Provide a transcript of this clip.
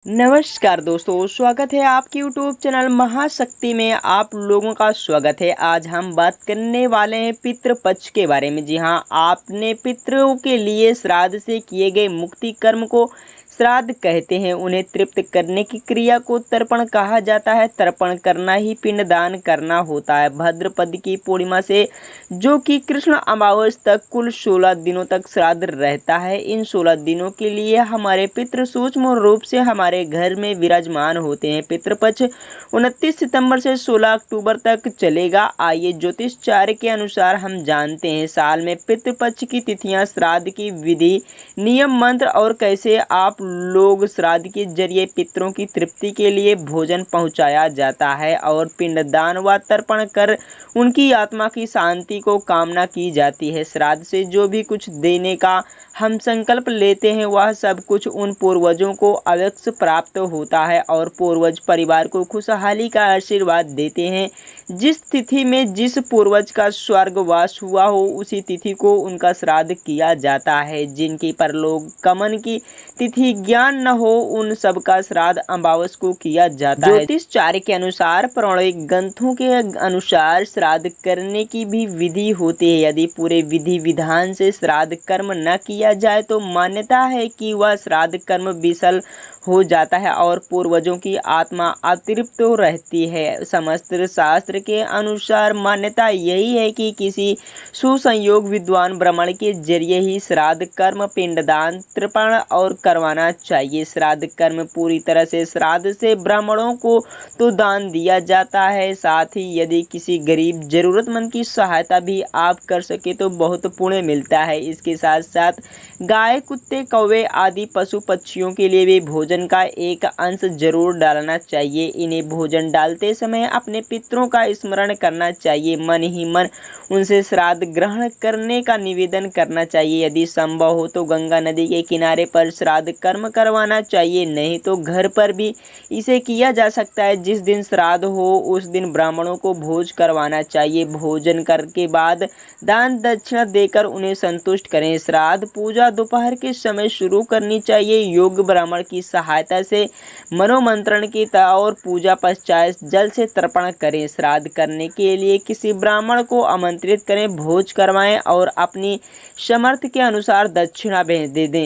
नमस्कार दोस्तों, स्वागत है आपके यूट्यूब चैनल महाशक्ति में। आप लोगों का स्वागत है। आज हम बात करने वाले हैं पितृपक्ष के बारे में। जी हाँ, आपने पितरों के लिए श्राद्ध से किए गए मुक्ति कर्म को श्राद्ध कहते हैं। उन्हें तृप्त करने की क्रिया को तर्पण कहा जाता है। तर्पण करना ही पिंडदान करना होता है। भाद्रपद की पूर्णिमा से जो कि कृष्ण अमावस तक कुल 16 दिनों तक श्राद्ध रहता है। इन 16 दिनों के लिए हमारे पितृ सूक्ष्म रूप से हमारे घर में विराजमान होते हैं। पितृपक्ष 29 सितंबर से 16 अक्टूबर तक चलेगा। आइए ज्योतिषाचार्य के अनुसार हम जानते हैं साल में पितृपक्ष की तिथियां, श्राद्ध की विधि, नियम, मंत्र और कैसे आप लोग श्राद्ध के जरिए पितरों की तृप्ति के लिए भोजन पहुंचाया जाता है और पिंडदान व तर्पण कर उनकी आत्मा की शांति को कामना की जाती है। श्राद्ध से जो भी कुछ देने का हम संकल्प लेते हैं वह सब कुछ उन पूर्वजों को अवश्य प्राप्त होता है और पूर्वज परिवार को खुशहाली का आशीर्वाद देते हैं। जिस तिथि में जिस पूर्वज का स्वर्गवास हुआ हो उसी तिथि को उनका श्राद्ध किया जाता है। जिनकी परलोक गमन की तिथि ज्ञान न हो उन सब का श्राद्ध अमावस को किया जाता है। ज्योतिषाचार्य के अनुसार पौराणिक ग्रंथों के अनुसार श्राद्ध करने की भी विधि होती है। यदि पूरे विधि विधान से श्राद्ध कर्म न किया जाए तो मान्यता है कि वह श्राद्ध कर्म विफल हो जाता है और पूर्वजों की आत्मा अतृप्त रहती है। समस्त शास्त्र के अनुसार मान्यता यही है कि किसी सुसंयोग विद्वान ब्राह्मण के जरिए ही श्राद्ध कर्म, पिंडदान, तर्पण और करवाना चाहिए। श्राद्ध कर्म पूरी तरह से श्राद्ध से ब्राह्मणों को तो दान दिया जाता है, साथ ही यदि किसी गरीब जरूरतमंद की सहायता भी आप कर सके तो बहुत पुण्य मिलता है। इसके साथ साथ गाय, कुत्ते, कौवे आदि पशु पक्षियों के लिए भी भोजन का एक अंश जरूर डालना चाहिए। इन्हें भोजन डालते समय अपने पितरों का स्मरण करना चाहिए। मन ही मन उनसे श्राद्ध ग्रहण करने का निवेदन करना चाहिए। यदि संभव हो तो गंगा नदी के किनारे पर श्राद्ध कर्म करवाना चाहिए, नहीं तो घर पर भी इसे किया जा सकता है। जिस दिन श्राद्ध हो उस दिन ब्राह्मणों को भोज करवाना चाहिए। भोजन करके बाद दान दक्षिणा देकर उन्हें संतुष्ट करें। श्राद्ध पूजा दोपहर के समय शुरू करनी चाहिए। योग्य ब्राह्मण की सहायता से मनोमंत्रण की और पूजा पश्चात जल से तर्पण करें। श्राद्ध करने के लिए किसी ब्राह्मण को आमंत्रित करें, भोज करवाएं और अपनी समर्थ के अनुसार दक्षिणा भेज दे दें।